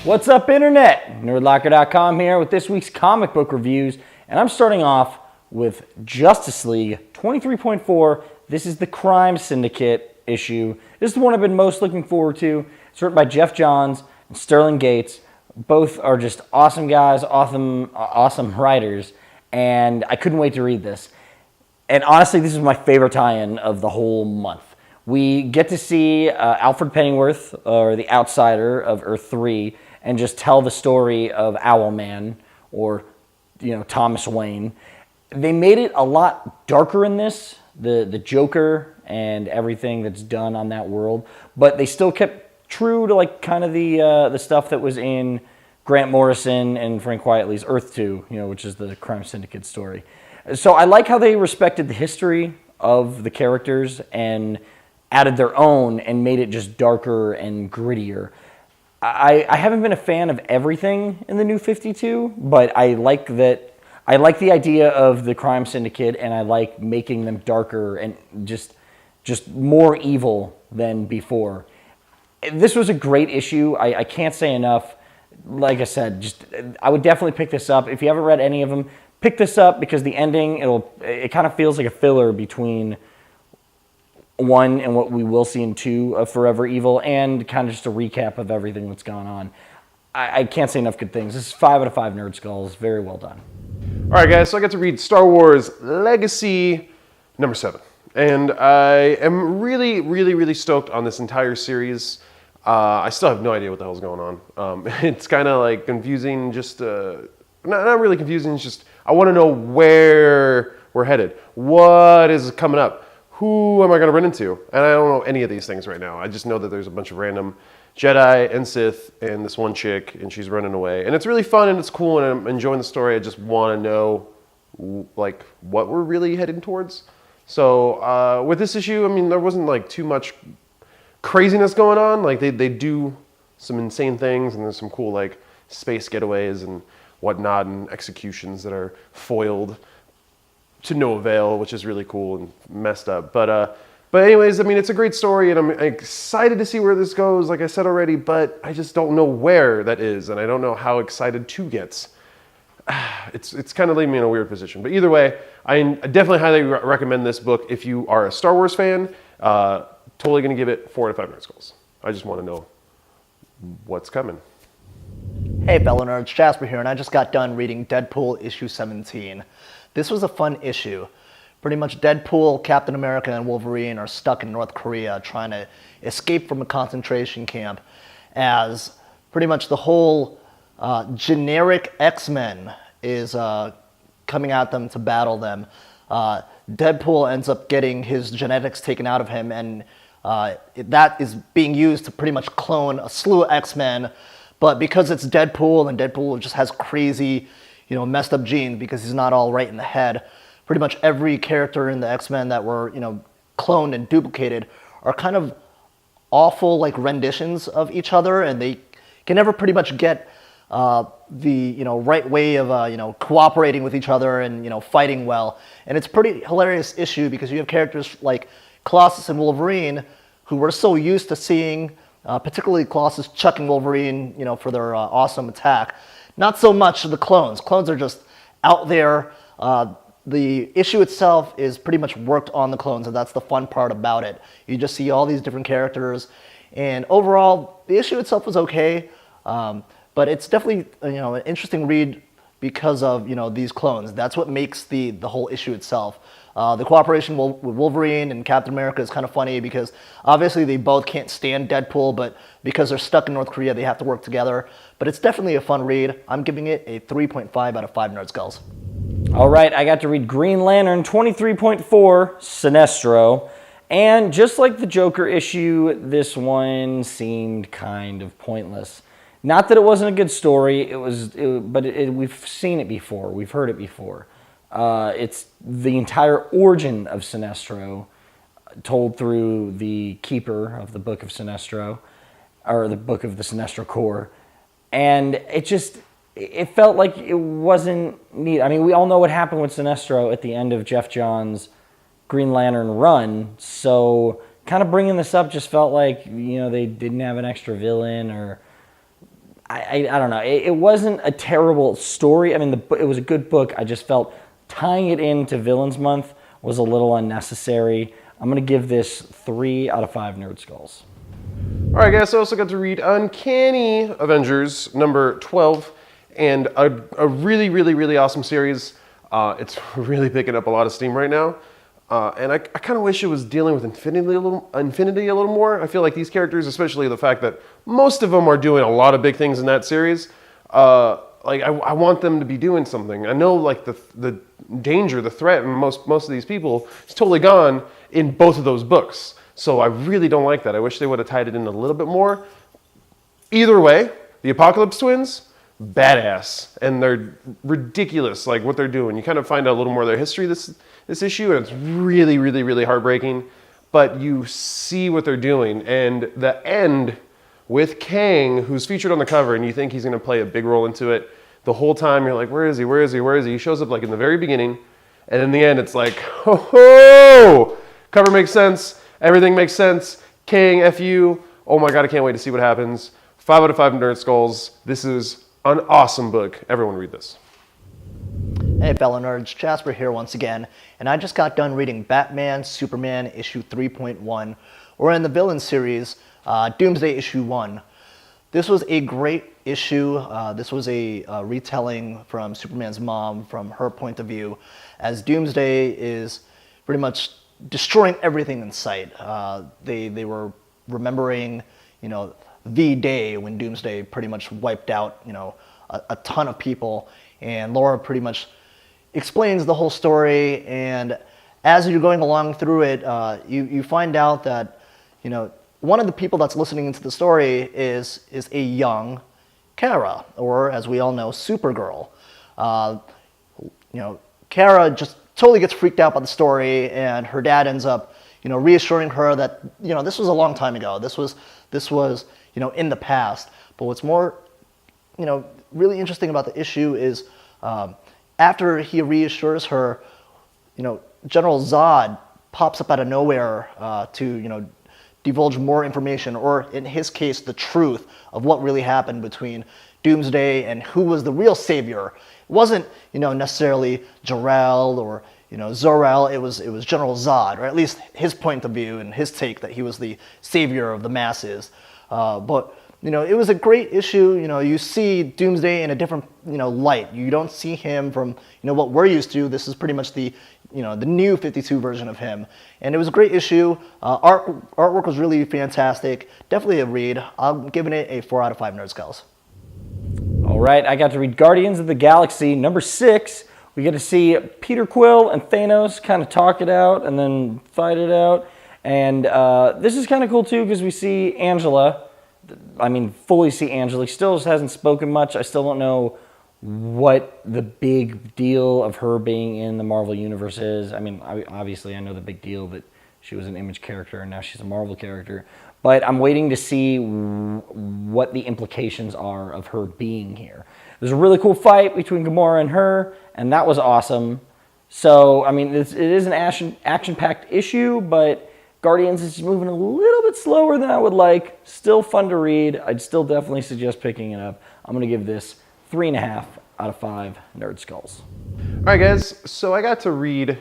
What's up, Internet? Nerdlocker.com here with this week's comic book reviews, and I'm starting off with Justice League 23.4. This is the Crime Syndicate issue. This is the one I've been most looking forward to. It's written by Jeff Johns and Sterling Gates. Both are just awesome guys, awesome writers, and I couldn't wait to read this. And honestly, this is my favorite tie-in of the whole month. We get to see Alfred Pennyworth, or the Outsider of Earth 3, and just tell the story of Owlman, or Thomas Wayne. They made it a lot darker in this, the Joker and everything that's done on that world, but they still kept true to kind of the stuff that was in Grant Morrison and Frank Quitely's Earth 2, which is the Crime Syndicate story. So I like how they respected the history of the characters and added their own and made it just darker and grittier. I haven't been a fan of everything in the New 52, but I like that. I like the idea of the Crime Syndicate, and I like making them darker and just more evil than before. This was a great issue. I can't say enough. Like I said, I would definitely pick this up. If you haven't read any of them, pick this up because the ending, it kind of feels like a filler between 1 and what we will see in 2 of Forever Evil, and kind of just a recap of everything that's gone on. I can't say enough good things. This is 5 out of 5 Nerd Skulls. Very well done. All right, guys, so I got to read Star Wars Legacy number 7. And I am really, really, really stoked on this entire series. I still have no idea what the hell's going on. It's kind of confusing, not really confusing, it's just I want to know where we're headed. What is coming up? Who am I going to run into? And I don't know any of these things right now. I just know that there's a bunch of random Jedi and Sith and this one chick, and she's running away. And it's really fun and it's cool, and I'm enjoying the story. I just want to know what we're really heading towards. So with this issue, there wasn't too much craziness going on. They do some insane things, and there's some cool space getaways and whatnot, and executions that are foiled to no avail, which is really cool and messed up. But anyways, it's a great story, and I'm excited to see where this goes, like I said already, but I just don't know where that is, and I don't know how excited 2 gets. It's kind of leaving me in a weird position. But either way, I definitely highly recommend this book if you are a Star Wars fan. Totally going to give it 4 out of 5 Nerd Skulls. I just want to know what's coming. Hey fellow nerds, Jasper here, and I just got done reading Deadpool issue 17. This was a fun issue. Pretty much Deadpool, Captain America, and Wolverine are stuck in North Korea trying to escape from a concentration camp, as pretty much the whole generic X-Men is coming at them to battle them. Deadpool ends up getting his genetics taken out of him, and that is being used to pretty much clone a slew of X-Men. But because it's Deadpool, and Deadpool just has crazy, messed up genes because he's not all right in the head, pretty much every character in the X-Men that were, cloned and duplicated are kind of awful, renditions of each other, and they can never pretty much get the, right way of, cooperating with each other and, fighting well. And it's a pretty hilarious issue because you have characters like Colossus and Wolverine who we're so used to seeing, particularly Colossus chucking Wolverine, for their awesome attack. Not so much the clones. Clones are just out there. The issue itself is pretty much worked on the clones, and that's the fun part about it. You just see all these different characters, and overall, the issue itself was okay, but it's definitely an interesting read because of these clones. That's what makes the whole issue itself. The cooperation with Wolverine and Captain America is kind of funny because obviously they both can't stand Deadpool, but because they're stuck in North Korea, they have to work together. But it's definitely a fun read. I'm giving it a 3.5 out of 5 Nerd Skulls. All right, I got to read Green Lantern 23.4, Sinestro. And just like the Joker issue, this one seemed kind of pointless. Not that it wasn't a good story, but we've seen it before. We've heard it before. It's the entire origin of Sinestro told through the keeper of the Book of Sinestro, or the Book of the Sinestro Corps. And it felt like it wasn't neat. We all know what happened with Sinestro at the end of Jeff Johns' Green Lantern run, so kind of bringing this up just felt like, they didn't have an extra villain, or I don't know. It wasn't a terrible story. I mean, it was a good book. I just felt tying it into Villains Month was a little unnecessary. I'm going to give this 3 out of 5 Nerd Skulls. All right, guys, I also got to read Uncanny Avengers number 12, and a really, really, really awesome series. It's really picking up a lot of steam right now. And I kind of wish it was dealing with Infinity a little more. I feel like these characters, especially the fact that most of them are doing a lot of big things in that series, like I want them to be doing something. I know like the danger, the threat, and most of these people is totally gone in both of those books. So I really don't like that. I wish they would have tied it in a little bit more. Either way, the Apocalypse Twins, badass, and they're ridiculous, like what they're doing. You kind of find out a little more of their history this issue, and it's really, really, really heartbreaking. But you see what they're doing, and the end with Kang, who's featured on the cover, and you think he's going to play a big role into it. The whole time you're like, where is he? Where is he? Where is he? He shows up like in the very beginning, and in the end it's like, ho! Cover makes sense. Everything makes sense. Kang, F you. Oh my God, I can't wait to see what happens. 5 out of 5 Nerd Skulls. This is an awesome book. Everyone read this. Hey fellow nerds, Jasper here once again, and I just got done reading Batman Superman issue 3.1, or in the Villain series, Doomsday issue 1. This was a great issue. This was a retelling from Superman's mom, from her point of view, as Doomsday is pretty much destroying everything in sight. They were remembering, the day when Doomsday pretty much wiped out, a ton of people, and Laura pretty much explains the whole story. And as you're going along through it, you find out that, one of the people that's listening into the story is a young Kara, or as we all know, Supergirl. Kara just totally gets freaked out by the story, and her dad ends up, reassuring her that, this was a long time ago. This was, in the past. But what's more, really interesting about the issue is after he reassures her, General Zod pops up out of nowhere to, divulge more information, or in his case, the truth of what really happened between Doomsday and who was the real savior. It wasn't, necessarily Jor-El or, Zor-El. It was General Zod, or at least his point of view and his take that he was the savior of the masses. But it was a great issue. You see Doomsday in a different, light. You don't see him from, what we're used to. This is pretty much the, the new 52 version of him. And it was a great issue. Artwork was really fantastic. Definitely a read. I'm giving it a 4 out of 5 Nerd Skulls. All right, I got to read Guardians of the Galaxy number 6. We get to see Peter Quill and Thanos kind of talk it out and then fight it out. And this is kind of cool too, because we see Angela. Fully see Angela. He still hasn't spoken much. I still don't know what the big deal of her being in the Marvel Universe is. Obviously I know the big deal that she was an Image character and now she's a Marvel character. But I'm waiting to see what the implications are of her being here. There's a really cool fight between Gamora and her, and that was awesome. So, it is an action-packed issue, but Guardians is moving a little bit slower than I would like. Still fun to read. I'd still definitely suggest picking it up. I'm going to give this 3.5 out of 5 Nerd Skulls. All right, guys. So I got to read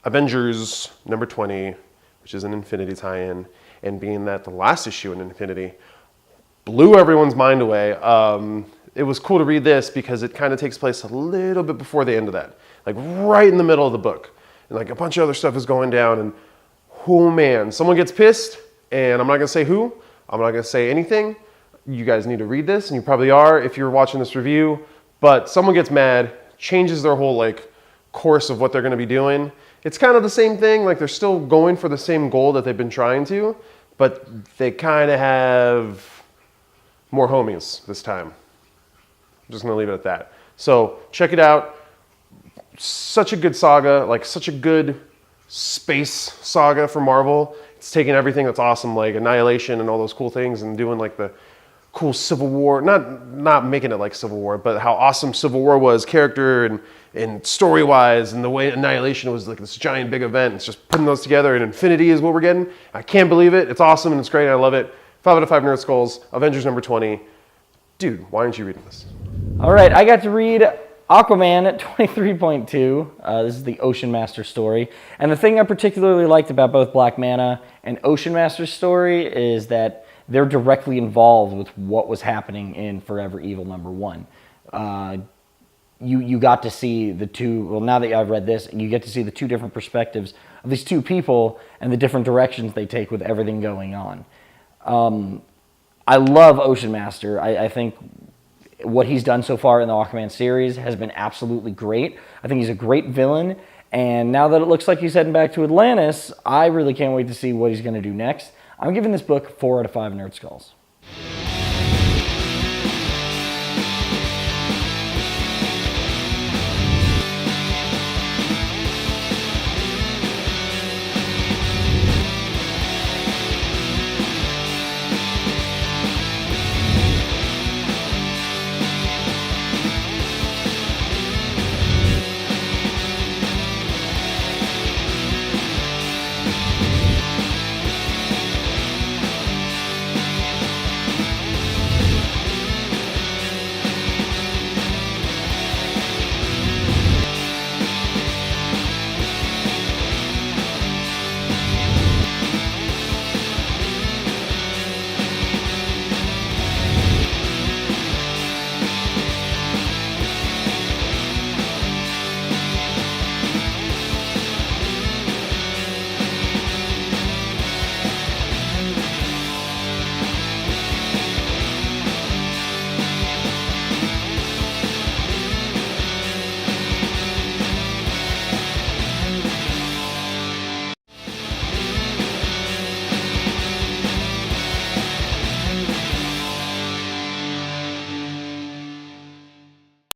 Avengers number 20, which is an Infinity tie-in, and being that the last issue in Infinity blew everyone's mind away. It was cool to read this because it kind of takes place a little bit before the end of that, like right in the middle of the book, and like a bunch of other stuff is going down, and oh man, someone gets pissed, and I'm not gonna say who, I'm not gonna say anything. You guys need to read this, and you probably are if you're watching this review, but someone gets mad, changes their whole like course of what they're gonna be doing. It's kind of the same thing, like they're still going for the same goal that they've been trying to, but they kind of have more homies this time. I'm just gonna leave it at that. So check it out. Such a good saga, like such a good space saga for Marvel. It's taking everything that's awesome, like Annihilation and all those cool things, and doing like the cool Civil War, not making it like Civil War, but how awesome Civil War was, character and story-wise, and the way Annihilation was like this giant big event. It's just putting those together, and Infinity is what we're getting. I can't believe it. It's awesome and it's great. I love it. 5 out of 5 Nerd Skulls. Avengers number 20. dude, why aren't you reading this? All right, I got to read Aquaman at 23.2. This is the Ocean Master story. And the thing I particularly liked about both Black Manta and Ocean Master's story is that they're directly involved with what was happening in Forever Evil #1. You got to see the two, well, now that I've read this, you get to see the two different perspectives of these two people and the different directions they take with everything going on. I love Ocean Master. I think what he's done so far in the Aquaman series has been absolutely great. I think he's a great villain, and now that it looks like he's heading back to Atlantis, I really can't wait to see what he's going to do next. I'm giving this book 4 out of 5 Nerd Skulls.